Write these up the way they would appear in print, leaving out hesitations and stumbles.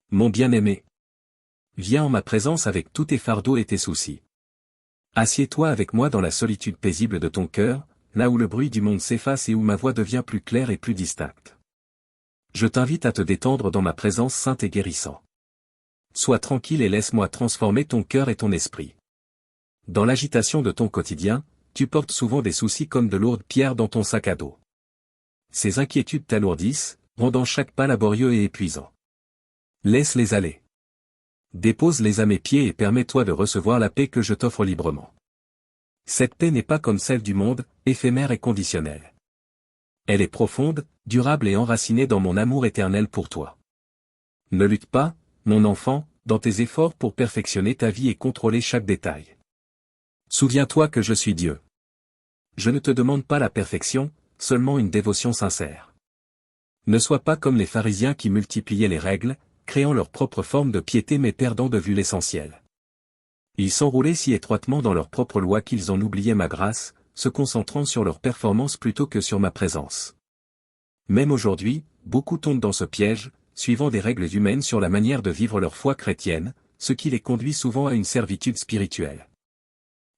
Mon bien-aimé. Viens en ma présence avec tous tes fardeaux et tes soucis. Assieds-toi avec moi dans la solitude paisible de ton cœur, là où le bruit du monde s'efface et où ma voix devient plus claire et plus distincte. Je t'invite à te détendre dans ma présence sainte et guérissante. Sois tranquille et laisse-moi transformer ton cœur et ton esprit. Dans l'agitation de ton quotidien, tu portes souvent des soucis comme de lourdes pierres dans ton sac à dos. Ces inquiétudes t'alourdissent, rendant chaque pas laborieux et épuisant. Laisse-les aller. Dépose-les à mes pieds et permets-toi de recevoir la paix que je t'offre librement. Cette paix n'est pas comme celle du monde, éphémère et conditionnelle. Elle est profonde, durable et enracinée dans mon amour éternel pour toi. Ne lutte pas, mon enfant, dans tes efforts pour perfectionner ta vie et contrôler chaque détail. Souviens-toi que je suis Dieu. Je ne te demande pas la perfection, seulement une dévotion sincère. Ne sois pas comme les pharisiens qui multipliaient les règles, créant leur propre forme de piété mais perdant de vue l'essentiel. Ils s'enroulaient si étroitement dans leur propre loi qu'ils en oubliaient ma grâce, se concentrant sur leur performance plutôt que sur ma présence. Même aujourd'hui, beaucoup tombent dans ce piège, suivant des règles humaines sur la manière de vivre leur foi chrétienne, ce qui les conduit souvent à une servitude spirituelle.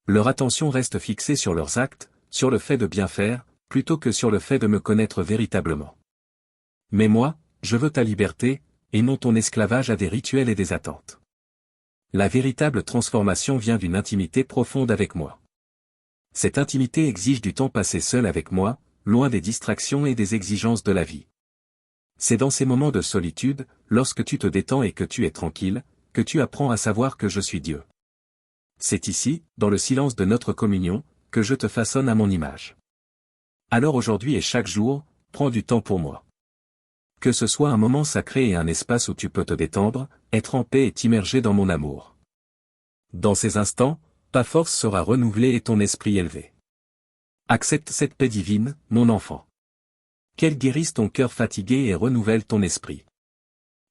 Leur attention reste fixée sur leurs actes, sur le fait de bien faire, plutôt que sur le fait de me connaître véritablement. Mais moi, je veux ta liberté, et non ton esclavage à des rituels et des attentes. La véritable transformation vient d'une intimité profonde avec moi. Cette intimité exige du temps passé seul avec moi, loin des distractions et des exigences de la vie. C'est dans ces moments de solitude, lorsque tu te détends et que tu es tranquille, que tu apprends à savoir que je suis Dieu. C'est ici, dans le silence de notre communion, que je te façonne à mon image. Alors aujourd'hui et chaque jour, prends du temps pour moi. Que ce soit un moment sacré et un espace où tu peux te détendre, être en paix et t'immerger dans mon amour. Dans ces instants, ta force sera renouvelée et ton esprit élevé. Accepte cette paix divine, mon enfant. Qu'elle guérisse ton cœur fatigué et renouvelle ton esprit.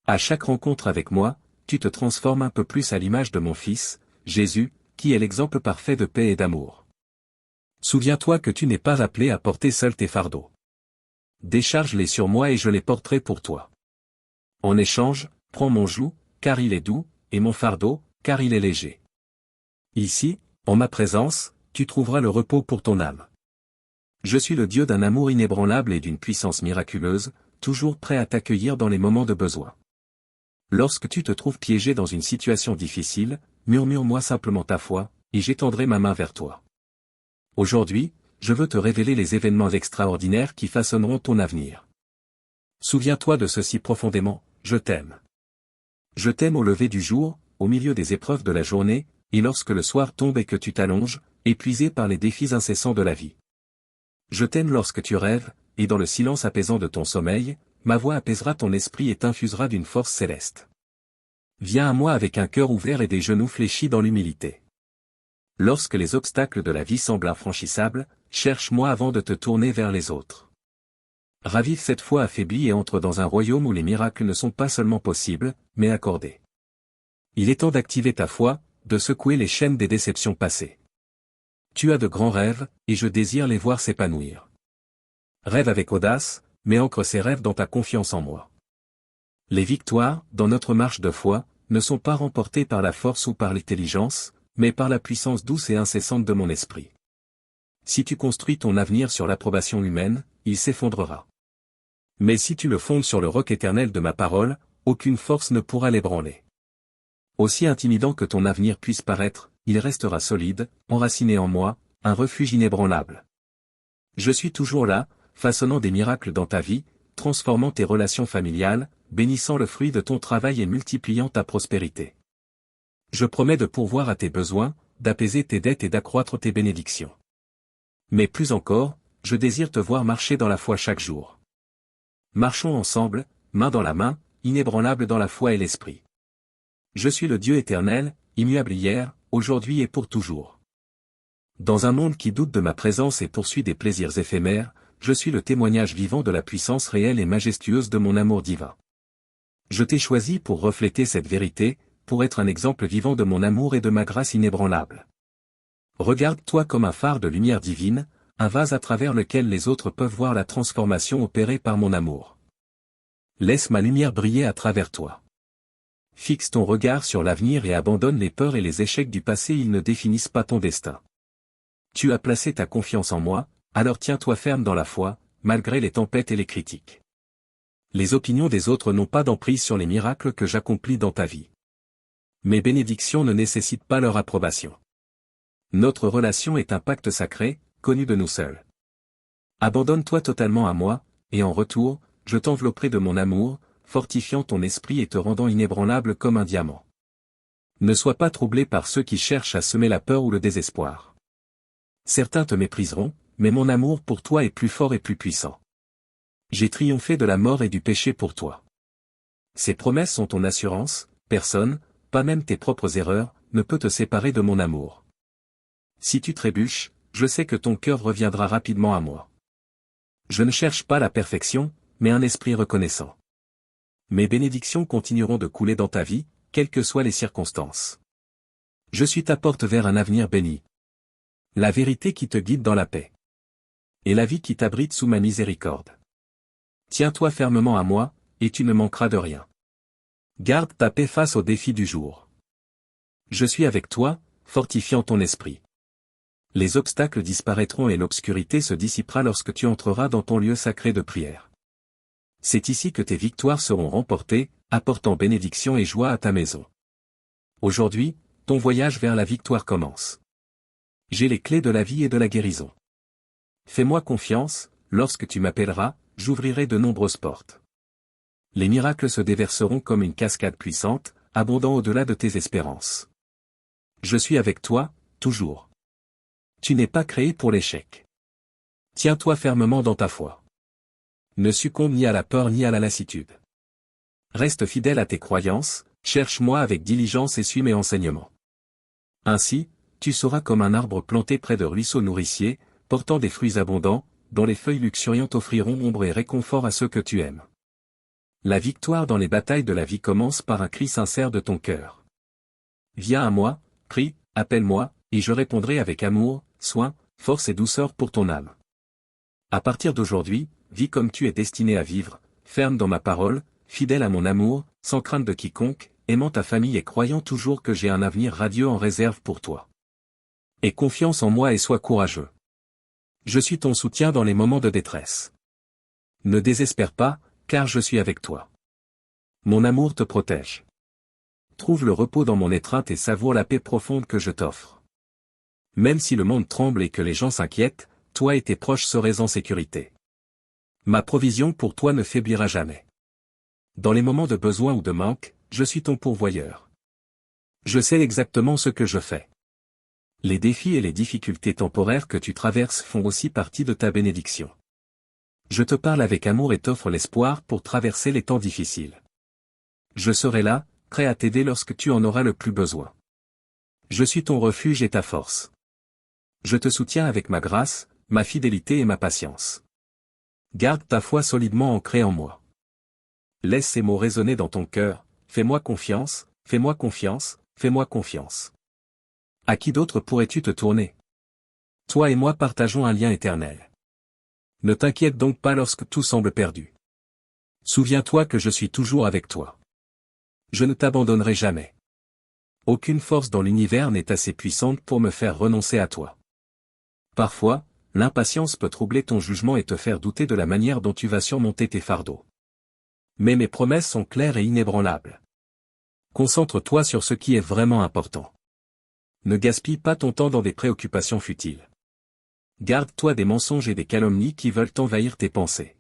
À chaque rencontre avec moi, tu te transformes un peu plus à l'image de mon Fils, Jésus, qui est l'exemple parfait de paix et d'amour. Souviens-toi que tu n'es pas appelé à porter seul tes fardeaux. Décharge-les sur moi et je les porterai pour toi. En échange, prends mon joug, car il est doux, et mon fardeau, car il est léger. Ici, en ma présence, tu trouveras le repos pour ton âme. Je suis le Dieu d'un amour inébranlable et d'une puissance miraculeuse, toujours prêt à t'accueillir dans les moments de besoin. Lorsque tu te trouves piégé dans une situation difficile, murmure-moi simplement ta foi, et j'étendrai ma main vers toi. Aujourd'hui, je veux te révéler les événements extraordinaires qui façonneront ton avenir. Souviens-toi de ceci profondément, je t'aime. Je t'aime au lever du jour, au milieu des épreuves de la journée, et lorsque le soir tombe et que tu t'allonges, épuisé par les défis incessants de la vie. Je t'aime lorsque tu rêves, et dans le silence apaisant de ton sommeil, ma voix apaisera ton esprit et t'infusera d'une force céleste. Viens à moi avec un cœur ouvert et des genoux fléchis dans l'humilité. Lorsque les obstacles de la vie semblent infranchissables, cherche-moi avant de te tourner vers les autres. Ravive cette foi affaiblie et entre dans un royaume où les miracles ne sont pas seulement possibles, mais accordés. Il est temps d'activer ta foi, de secouer les chaînes des déceptions passées. Tu as de grands rêves, et je désire les voir s'épanouir. Rêve avec audace, mais ancre ces rêves dans ta confiance en moi. Les victoires, dans notre marche de foi, ne sont pas remportées par la force ou par l'intelligence, mais par la puissance douce et incessante de mon esprit. Si tu construis ton avenir sur l'approbation humaine, il s'effondrera. Mais si tu le fondes sur le roc éternel de ma parole, aucune force ne pourra l'ébranler. Aussi intimidant que ton avenir puisse paraître, il restera solide, enraciné en moi, un refuge inébranlable. Je suis toujours là, façonnant des miracles dans ta vie, transformant tes relations familiales, bénissant le fruit de ton travail et multipliant ta prospérité. Je promets de pourvoir à tes besoins, d'apaiser tes dettes et d'accroître tes bénédictions. Mais plus encore, je désire te voir marcher dans la foi chaque jour. Marchons ensemble, main dans la main, inébranlables dans la foi et l'esprit. Je suis le Dieu éternel, immuable hier, aujourd'hui et pour toujours. Dans un monde qui doute de ma présence et poursuit des plaisirs éphémères, je suis le témoignage vivant de la puissance réelle et majestueuse de mon amour divin. Je t'ai choisi pour refléter cette vérité, pour être un exemple vivant de mon amour et de ma grâce inébranlable. Regarde-toi comme un phare de lumière divine, un vase à travers lequel les autres peuvent voir la transformation opérée par mon amour. Laisse ma lumière briller à travers toi. Fixe ton regard sur l'avenir et abandonne les peurs et les échecs du passé, ils ne définissent pas ton destin. Tu as placé ta confiance en moi, alors tiens-toi ferme dans la foi, malgré les tempêtes et les critiques. Les opinions des autres n'ont pas d'emprise sur les miracles que j'accomplis dans ta vie. Mes bénédictions ne nécessitent pas leur approbation. Notre relation est un pacte sacré, connu de nous seuls. Abandonne-toi totalement à moi, et en retour, je t'envelopperai de mon amour, fortifiant ton esprit et te rendant inébranlable comme un diamant. Ne sois pas troublé par ceux qui cherchent à semer la peur ou le désespoir. Certains te mépriseront, mais mon amour pour toi est plus fort et plus puissant. J'ai triomphé de la mort et du péché pour toi. Ces promesses sont ton assurance, personne, pas même tes propres erreurs, ne peut te séparer de mon amour. Si tu trébuches, je sais que ton cœur reviendra rapidement à moi. Je ne cherche pas la perfection, mais un esprit reconnaissant. Mes bénédictions continueront de couler dans ta vie, quelles que soient les circonstances. Je suis ta porte vers un avenir béni. La vérité qui te guide dans la paix. Et la vie qui t'abrite sous ma miséricorde. Tiens-toi fermement à moi, et tu ne manqueras de rien. Garde ta paix face aux défis du jour. Je suis avec toi, fortifiant ton esprit. Les obstacles disparaîtront et l'obscurité se dissipera lorsque tu entreras dans ton lieu sacré de prière. C'est ici que tes victoires seront remportées, apportant bénédiction et joie à ta maison. Aujourd'hui, ton voyage vers la victoire commence. J'ai les clés de la vie et de la guérison. Fais-moi confiance, lorsque tu m'appelleras, j'ouvrirai de nombreuses portes. Les miracles se déverseront comme une cascade puissante, abondant au-delà de tes espérances. Je suis avec toi, toujours. Tu n'es pas créé pour l'échec. Tiens-toi fermement dans ta foi. Ne succombe ni à la peur ni à la lassitude. Reste fidèle à tes croyances, cherche-moi avec diligence et suis mes enseignements. Ainsi, tu seras comme un arbre planté près de ruisseaux nourriciers, portant des fruits abondants, dont les feuilles luxuriantes offriront ombre et réconfort à ceux que tu aimes. La victoire dans les batailles de la vie commence par un cri sincère de ton cœur. Viens à moi, prie, appelle-moi, et je répondrai avec amour, soin, force et douceur pour ton âme. À partir d'aujourd'hui, vis comme tu es destiné à vivre, ferme dans ma parole, fidèle à mon amour, sans crainte de quiconque, aimant ta famille et croyant toujours que j'ai un avenir radieux en réserve pour toi. Aie confiance en moi et sois courageux. Je suis ton soutien dans les moments de détresse. Ne désespère pas, car je suis avec toi. Mon amour te protège. Trouve le repos dans mon étreinte et savoure la paix profonde que je t'offre. Même si le monde tremble et que les gens s'inquiètent, toi et tes proches serez en sécurité. Ma provision pour toi ne faiblira jamais. Dans les moments de besoin ou de manque, je suis ton pourvoyeur. Je sais exactement ce que je fais. Les défis et les difficultés temporaires que tu traverses font aussi partie de ta bénédiction. Je te parle avec amour et t'offre l'espoir pour traverser les temps difficiles. Je serai là, prêt à t'aider lorsque tu en auras le plus besoin. Je suis ton refuge et ta force. Je te soutiens avec ma grâce, ma fidélité et ma patience. Garde ta foi solidement ancrée en moi. Laisse ces mots résonner dans ton cœur, fais-moi confiance, fais-moi confiance, fais-moi confiance. À qui d'autre pourrais-tu te tourner? Toi et moi partageons un lien éternel. Ne t'inquiète donc pas lorsque tout semble perdu. Souviens-toi que je suis toujours avec toi. Je ne t'abandonnerai jamais. Aucune force dans l'univers n'est assez puissante pour me faire renoncer à toi. Parfois, l'impatience peut troubler ton jugement et te faire douter de la manière dont tu vas surmonter tes fardeaux. Mais mes promesses sont claires et inébranlables. Concentre-toi sur ce qui est vraiment important. Ne gaspille pas ton temps dans des préoccupations futiles. Garde-toi des mensonges et des calomnies qui veulent envahir tes pensées.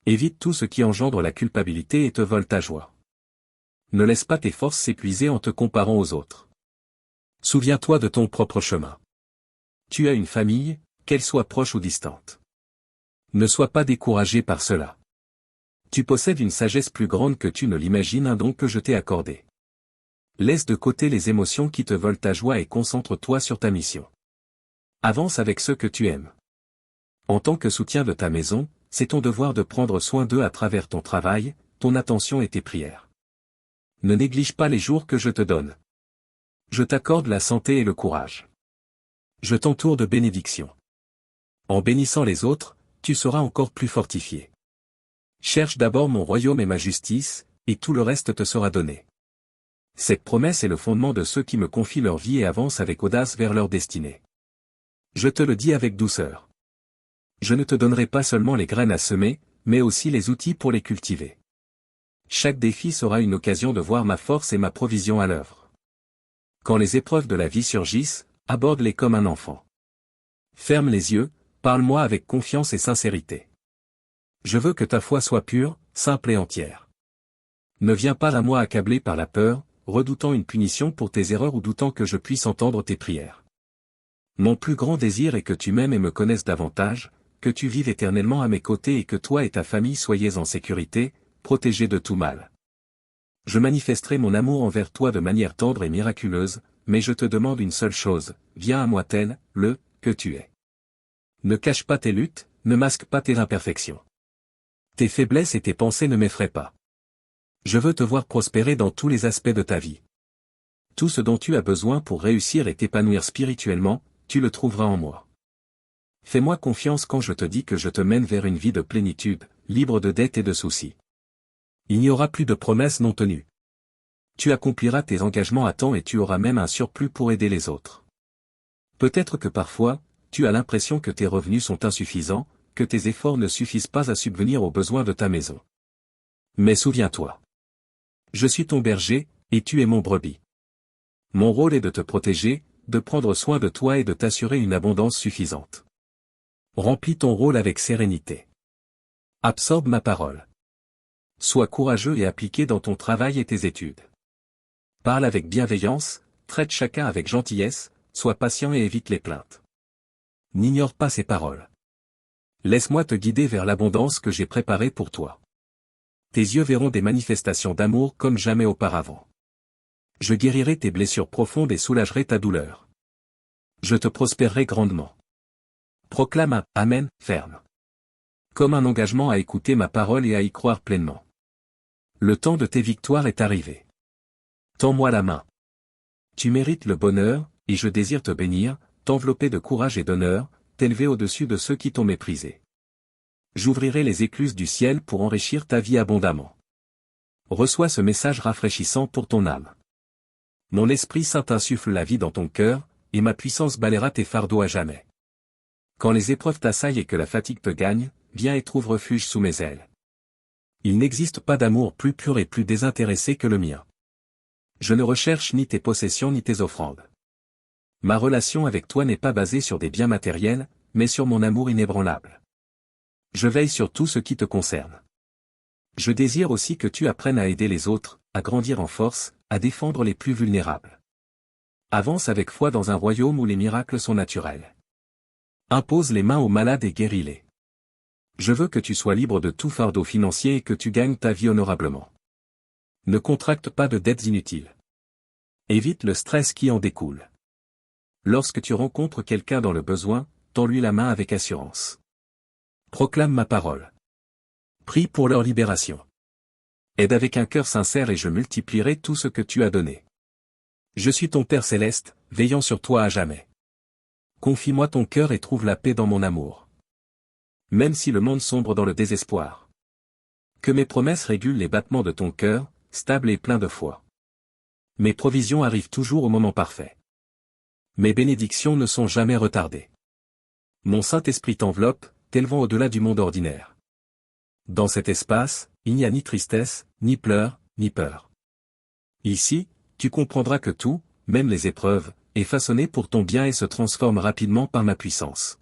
Évite tout ce qui engendre la culpabilité et te vole ta joie. Ne laisse pas tes forces s'épuiser en te comparant aux autres. Souviens-toi de ton propre chemin. Tu as une famille, qu'elle soit proche ou distante. Ne sois pas découragé par cela. Tu possèdes une sagesse plus grande que tu ne l'imagines, un don que je t'ai accordé. Laisse de côté les émotions qui te volent ta joie et concentre-toi sur ta mission. Avance avec ceux que tu aimes. En tant que soutien de ta maison, c'est ton devoir de prendre soin d'eux à travers ton travail, ton attention et tes prières. Ne néglige pas les jours que je te donne. Je t'accorde la santé et le courage. Je t'entoure de bénédictions. En bénissant les autres, tu seras encore plus fortifié. Cherche d'abord mon royaume et ma justice, et tout le reste te sera donné. Cette promesse est le fondement de ceux qui me confient leur vie et avancent avec audace vers leur destinée. Je te le dis avec douceur. Je ne te donnerai pas seulement les graines à semer, mais aussi les outils pour les cultiver. Chaque défi sera une occasion de voir ma force et ma provision à l'œuvre. Quand les épreuves de la vie surgissent, aborde-les comme un enfant. Ferme les yeux, parle-moi avec confiance et sincérité. Je veux que ta foi soit pure, simple et entière. Ne viens pas à moi accablé par la peur, redoutant une punition pour tes erreurs ou doutant que je puisse entendre tes prières. Mon plus grand désir est que tu m'aimes et me connaisses davantage, que tu vives éternellement à mes côtés et que toi et ta famille soyez en sécurité, protégés de tout mal. Je manifesterai mon amour envers toi de manière tendre et miraculeuse, mais je te demande une seule chose, viens à moi tel, que tu es. Ne cache pas tes luttes, ne masque pas tes imperfections. Tes faiblesses et tes pensées ne m'effraient pas. Je veux te voir prospérer dans tous les aspects de ta vie. Tout ce dont tu as besoin pour réussir et t'épanouir spirituellement, tu le trouveras en moi. Fais-moi confiance quand je te dis que je te mène vers une vie de plénitude, libre de dettes et de soucis. Il n'y aura plus de promesses non tenues. Tu accompliras tes engagements à temps et tu auras même un surplus pour aider les autres. Peut-être que parfois, tu as l'impression que tes revenus sont insuffisants, que tes efforts ne suffisent pas à subvenir aux besoins de ta maison. Mais souviens-toi. Je suis ton berger, et tu es mon brebis. Mon rôle est de te protéger, de prendre soin de toi et de t'assurer une abondance suffisante. Remplis ton rôle avec sérénité. Absorbe ma parole. Sois courageux et appliqué dans ton travail et tes études. Parle avec bienveillance, traite chacun avec gentillesse, sois patient et évite les plaintes. N'ignore pas ces paroles. Laisse-moi te guider vers l'abondance que j'ai préparée pour toi. Tes yeux verront des manifestations d'amour comme jamais auparavant. Je guérirai tes blessures profondes et soulagerai ta douleur. Je te prospérerai grandement. Proclame un Amen ferme. Comme un engagement à écouter ma parole et à y croire pleinement. Le temps de tes victoires est arrivé. Tends-moi la main. Tu mérites le bonheur, et je désire te bénir, t'envelopper de courage et d'honneur, t'élever au-dessus de ceux qui t'ont méprisé. J'ouvrirai les écluses du ciel pour enrichir ta vie abondamment. Reçois ce message rafraîchissant pour ton âme. Mon Esprit Saint insuffle la vie dans ton cœur, et ma puissance balayera tes fardeaux à jamais. Quand les épreuves t'assaillent et que la fatigue te gagne, viens et trouve refuge sous mes ailes. Il n'existe pas d'amour plus pur et plus désintéressé que le mien. Je ne recherche ni tes possessions ni tes offrandes. Ma relation avec toi n'est pas basée sur des biens matériels, mais sur mon amour inébranlable. Je veille sur tout ce qui te concerne. Je désire aussi que tu apprennes à aider les autres, à grandir en force, à défendre les plus vulnérables. Avance avec foi dans un royaume où les miracles sont naturels. Impose les mains aux malades et guéris-les. Je veux que tu sois libre de tout fardeau financier et que tu gagnes ta vie honorablement. Ne contracte pas de dettes inutiles. Évite le stress qui en découle. Lorsque tu rencontres quelqu'un dans le besoin, tends-lui la main avec assurance. Proclame ma parole. Prie pour leur libération. Aide avec un cœur sincère et je multiplierai tout ce que tu as donné. Je suis ton Père céleste, veillant sur toi à jamais. Confie-moi ton cœur et trouve la paix dans mon amour. Même si le monde sombre dans le désespoir. Que mes promesses régulent les battements de ton cœur, stable et plein de foi. Mes provisions arrivent toujours au moment parfait. Mes bénédictions ne sont jamais retardées. Mon Saint-Esprit t'enveloppe, t'élevant au-delà du monde ordinaire. Dans cet espace, il n'y a ni tristesse, ni pleurs, ni peur. Ici, tu comprendras que tout, même les épreuves, est façonné pour ton bien et se transforme rapidement par ma puissance.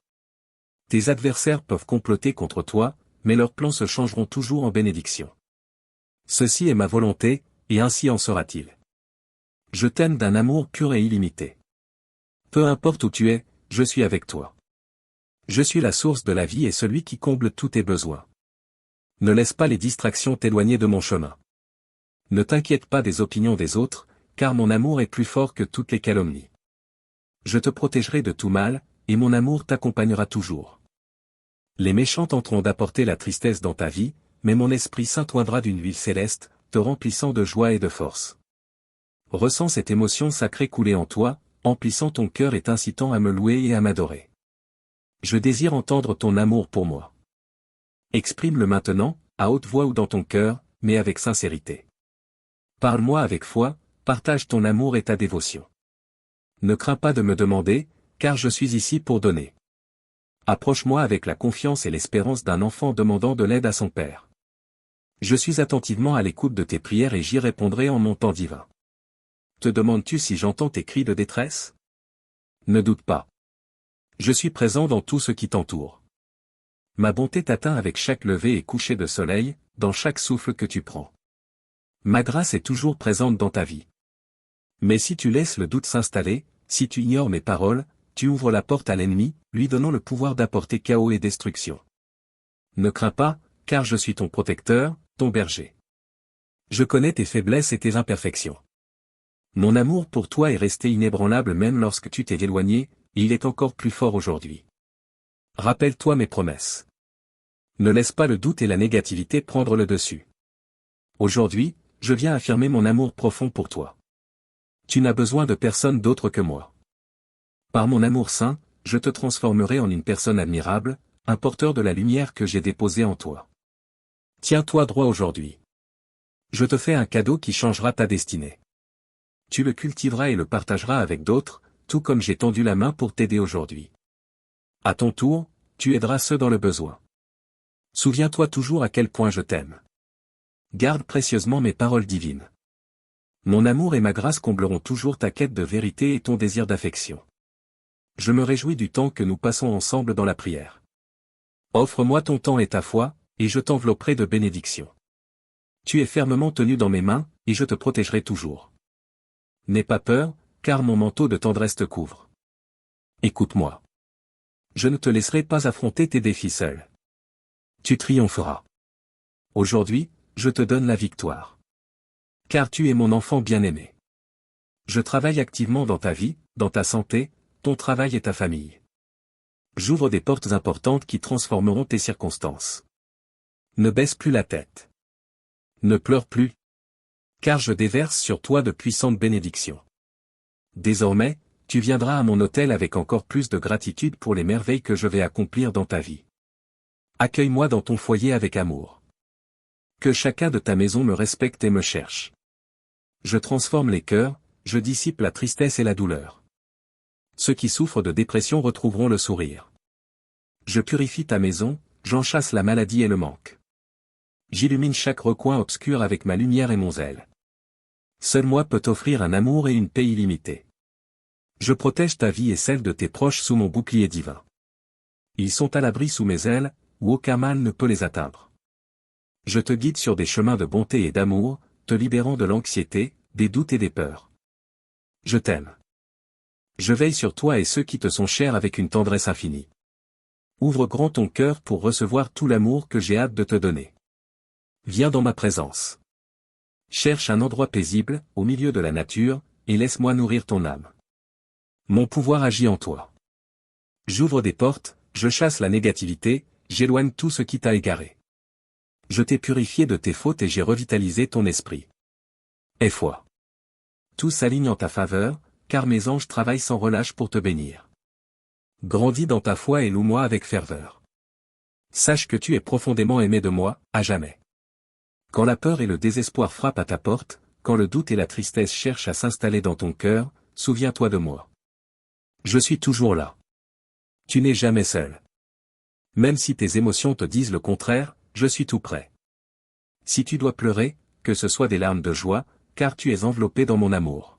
Tes adversaires peuvent comploter contre toi, mais leurs plans se changeront toujours en bénédiction. Ceci est ma volonté, et ainsi en sera-t-il. Je t'aime d'un amour pur et illimité. Peu importe où tu es, je suis avec toi. Je suis la source de la vie et celui qui comble tous tes besoins. Ne laisse pas les distractions t'éloigner de mon chemin. Ne t'inquiète pas des opinions des autres, car mon amour est plus fort que toutes les calomnies. Je te protégerai de tout mal, et mon amour t'accompagnera toujours. Les méchants tenteront d'apporter la tristesse dans ta vie, mais mon Esprit Saint t'oindra d'une huile céleste, te remplissant de joie et de force. Ressens cette émotion sacrée couler en toi, emplissant ton cœur et t'incitant à me louer et à m'adorer. Je désire entendre ton amour pour moi. Exprime-le maintenant, à haute voix ou dans ton cœur, mais avec sincérité. Parle-moi avec foi, partage ton amour et ta dévotion. Ne crains pas de me demander, car je suis ici pour donner. Approche-moi avec la confiance et l'espérance d'un enfant demandant de l'aide à son père. Je suis attentivement à l'écoute de tes prières et j'y répondrai en mon temps divin. Te demandes-tu si j'entends tes cris de détresse? Ne doute pas. Je suis présent dans tout ce qui t'entoure. Ma bonté t'atteint avec chaque lever et coucher de soleil, dans chaque souffle que tu prends. Ma grâce est toujours présente dans ta vie. Mais si tu laisses le doute s'installer, si tu ignores mes paroles, tu ouvres la porte à l'ennemi, lui donnant le pouvoir d'apporter chaos et destruction. Ne crains pas, car je suis ton protecteur, ton berger. Je connais tes faiblesses et tes imperfections. Mon amour pour toi est resté inébranlable même lorsque tu t'es éloigné, et il est encore plus fort aujourd'hui. Rappelle-toi mes promesses. Ne laisse pas le doute et la négativité prendre le dessus. Aujourd'hui, je viens affirmer mon amour profond pour toi. Tu n'as besoin de personne d'autre que moi. Par mon amour saint, je te transformerai en une personne admirable, un porteur de la lumière que j'ai déposée en toi. Tiens-toi droit aujourd'hui. Je te fais un cadeau qui changera ta destinée. Tu le cultiveras et le partageras avec d'autres, tout comme j'ai tendu la main pour t'aider aujourd'hui. À ton tour, tu aideras ceux dans le besoin. Souviens-toi toujours à quel point je t'aime. Garde précieusement mes paroles divines. Mon amour et ma grâce combleront toujours ta quête de vérité et ton désir d'affection. Je me réjouis du temps que nous passons ensemble dans la prière. Offre-moi ton temps et ta foi, et je t'envelopperai de bénédictions. Tu es fermement tenu dans mes mains, et je te protégerai toujours. N'aie pas peur, car mon manteau de tendresse te couvre. Écoute-moi. Je ne te laisserai pas affronter tes défis seul. Tu triompheras. Aujourd'hui, je te donne la victoire. Car tu es mon enfant bien-aimé. Je travaille activement dans ta vie, dans ta santé, ton travail et ta famille. J'ouvre des portes importantes qui transformeront tes circonstances. Ne baisse plus la tête. Ne pleure plus. Car je déverse sur toi de puissantes bénédictions. Désormais, tu viendras à mon autel avec encore plus de gratitude pour les merveilles que je vais accomplir dans ta vie. Accueille-moi dans ton foyer avec amour. Que chacun de ta maison me respecte et me cherche. Je transforme les cœurs, je dissipe la tristesse et la douleur. Ceux qui souffrent de dépression retrouveront le sourire. Je purifie ta maison, j'en chasse la maladie et le manque. J'illumine chaque recoin obscur avec ma lumière et mon zèle. Seul moi peut t'offrir un amour et une paix illimitée. Je protège ta vie et celle de tes proches sous mon bouclier divin. Ils sont à l'abri sous mes ailes, où aucun mal ne peut les atteindre. Je te guide sur des chemins de bonté et d'amour, te libérant de l'anxiété, des doutes et des peurs. Je t'aime. Je veille sur toi et ceux qui te sont chers avec une tendresse infinie. Ouvre grand ton cœur pour recevoir tout l'amour que j'ai hâte de te donner. Viens dans ma présence. Cherche un endroit paisible, au milieu de la nature, et laisse-moi nourrir ton âme. Mon pouvoir agit en toi. J'ouvre des portes, je chasse la négativité, j'éloigne tout ce qui t'a égaré. Je t'ai purifié de tes fautes et j'ai revitalisé ton esprit. Aie foi. Tout s'aligne en ta faveur, car mes anges travaillent sans relâche pour te bénir. Grandis dans ta foi et loue-moi avec ferveur. Sache que tu es profondément aimé de moi, à jamais. Quand la peur et le désespoir frappent à ta porte, quand le doute et la tristesse cherchent à s'installer dans ton cœur, souviens-toi de moi. Je suis toujours là. Tu n'es jamais seul. Même si tes émotions te disent le contraire, je suis tout prêt. Si tu dois pleurer, que ce soit des larmes de joie, car tu es enveloppé dans mon amour.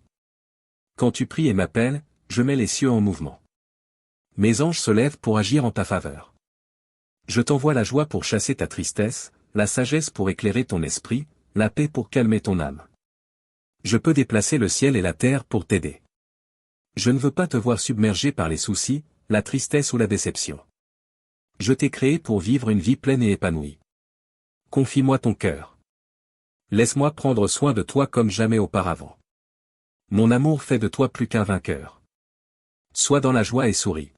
Quand tu pries et m'appelles, je mets les cieux en mouvement. Mes anges se lèvent pour agir en ta faveur. Je t'envoie la joie pour chasser ta tristesse, la sagesse pour éclairer ton esprit, la paix pour calmer ton âme. Je peux déplacer le ciel et la terre pour t'aider. Je ne veux pas te voir submergé par les soucis, la tristesse ou la déception. Je t'ai créé pour vivre une vie pleine et épanouie. Confie-moi ton cœur. Laisse-moi prendre soin de toi comme jamais auparavant. Mon amour fait de toi plus qu'un vainqueur. Sois dans la joie et souris.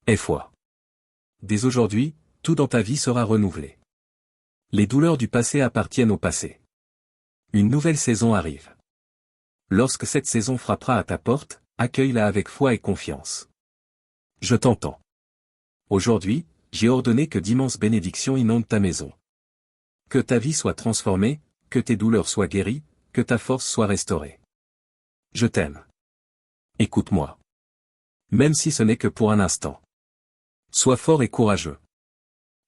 Aie foi. Dès aujourd'hui, tout dans ta vie sera renouvelé. Les douleurs du passé appartiennent au passé. Une nouvelle saison arrive. Lorsque cette saison frappera à ta porte, accueille-la avec foi et confiance. Je t'entends. Aujourd'hui, j'ai ordonné que d'immenses bénédictions inondent ta maison. Que ta vie soit transformée, que tes douleurs soient guéries, que ta force soit restaurée. Je t'aime. Écoute-moi. Même si ce n'est que pour un instant. Sois fort et courageux.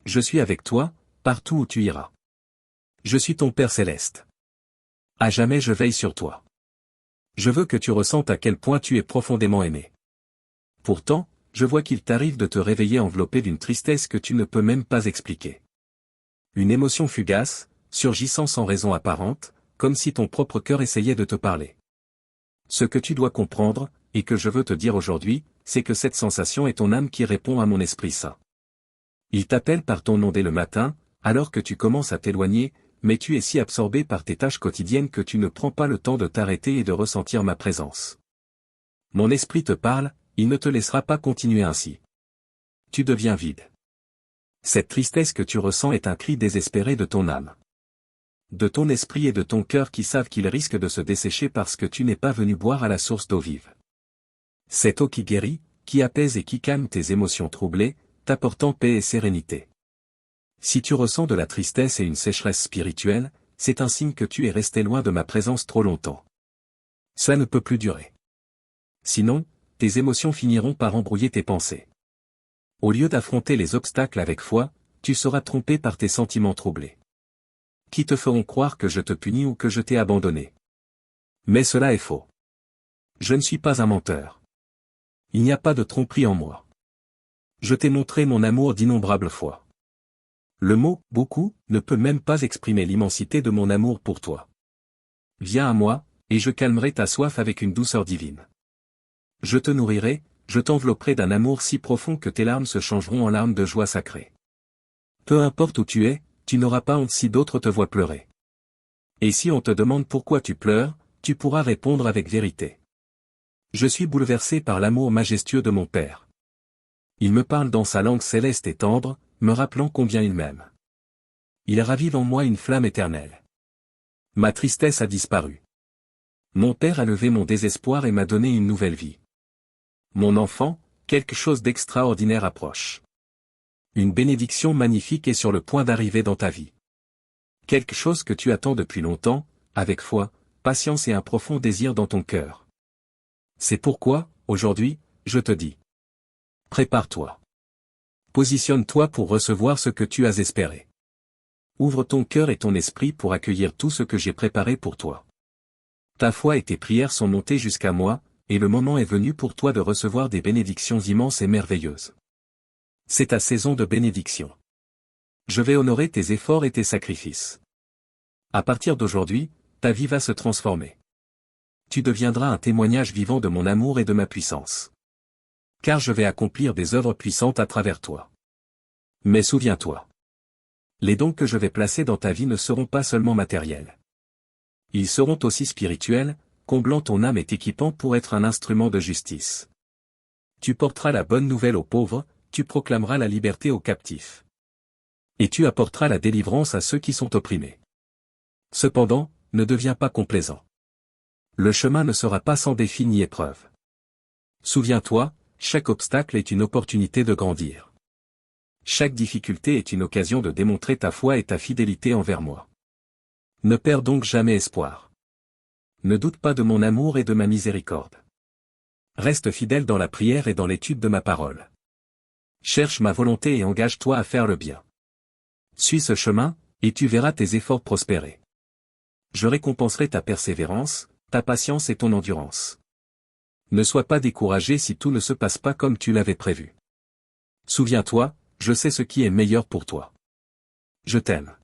Je suis avec toi, partout où tu iras. Je suis ton Père céleste. À jamais je veille sur toi. Je veux que tu ressentes à quel point tu es profondément aimé. Pourtant, je vois qu'il t'arrive de te réveiller enveloppé d'une tristesse que tu ne peux même pas expliquer. Une émotion fugace, surgissant sans raison apparente, comme si ton propre cœur essayait de te parler. Ce que tu dois comprendre, et que je veux te dire aujourd'hui, c'est que cette sensation est ton âme qui répond à mon Esprit Saint. Il t'appelle par ton nom dès le matin, alors que tu commences à t'éloigner, mais tu es si absorbé par tes tâches quotidiennes que tu ne prends pas le temps de t'arrêter et de ressentir ma présence. Mon esprit te parle, il ne te laissera pas continuer ainsi. Tu deviens vide. Cette tristesse que tu ressens est un cri désespéré de ton âme. De ton esprit et de ton cœur qui savent qu'ils risquent de se dessécher parce que tu n'es pas venu boire à la source d'eau vive. Cette eau qui guérit, qui apaise et qui calme tes émotions troublées, t'apportant paix et sérénité. Si tu ressens de la tristesse et une sécheresse spirituelle, c'est un signe que tu es resté loin de ma présence trop longtemps. Ça ne peut plus durer. Sinon, tes émotions finiront par embrouiller tes pensées. Au lieu d'affronter les obstacles avec foi, tu seras trompé par tes sentiments troublés. Qui te feront croire que je te punis ou que je t'ai abandonné. Mais cela est faux. Je ne suis pas un menteur. Il n'y a pas de tromperie en moi. Je t'ai montré mon amour d'innombrables fois. Le mot « beaucoup » ne peut même pas exprimer l'immensité de mon amour pour toi. Viens à moi, et je calmerai ta soif avec une douceur divine. Je te nourrirai, je t'envelopperai d'un amour si profond que tes larmes se changeront en larmes de joie sacrée. Peu importe où tu es, tu n'auras pas honte si d'autres te voient pleurer. Et si on te demande pourquoi tu pleures, tu pourras répondre avec vérité. Je suis bouleversé par l'amour majestueux de mon Père. Il me parle dans sa langue céleste et tendre, me rappelant combien il m'aime. Il ravive en moi une flamme éternelle. Ma tristesse a disparu. Mon Père a levé mon désespoir et m'a donné une nouvelle vie. Mon enfant, quelque chose d'extraordinaire approche. Une bénédiction magnifique est sur le point d'arriver dans ta vie. Quelque chose que tu attends depuis longtemps, avec foi, patience et un profond désir dans ton cœur. C'est pourquoi, aujourd'hui, je te dis. Prépare-toi. Positionne-toi pour recevoir ce que tu as espéré. Ouvre ton cœur et ton esprit pour accueillir tout ce que j'ai préparé pour toi. Ta foi et tes prières sont montées jusqu'à moi, et le moment est venu pour toi de recevoir des bénédictions immenses et merveilleuses. C'est ta saison de bénédiction. Je vais honorer tes efforts et tes sacrifices. À partir d'aujourd'hui, ta vie va se transformer. Tu deviendras un témoignage vivant de mon amour et de ma puissance. Car je vais accomplir des œuvres puissantes à travers toi. Mais souviens-toi. Les dons que je vais placer dans ta vie ne seront pas seulement matériels. Ils seront aussi spirituels, comblant ton âme et t'équipant pour être un instrument de justice. Tu porteras la bonne nouvelle aux pauvres, tu proclameras la liberté aux captifs. Et tu apporteras la délivrance à ceux qui sont opprimés. Cependant, ne deviens pas complaisant. Le chemin ne sera pas sans défi ni épreuve. Souviens-toi, chaque obstacle est une opportunité de grandir. Chaque difficulté est une occasion de démontrer ta foi et ta fidélité envers moi. Ne perds donc jamais espoir. Ne doute pas de mon amour et de ma miséricorde. Reste fidèle dans la prière et dans l'étude de ma parole. Cherche ma volonté et engage-toi à faire le bien. Suis ce chemin, et tu verras tes efforts prospérer. Je récompenserai ta persévérance, ta patience et ton endurance. Ne sois pas découragé si tout ne se passe pas comme tu l'avais prévu. Souviens-toi, je sais ce qui est meilleur pour toi. Je t'aime.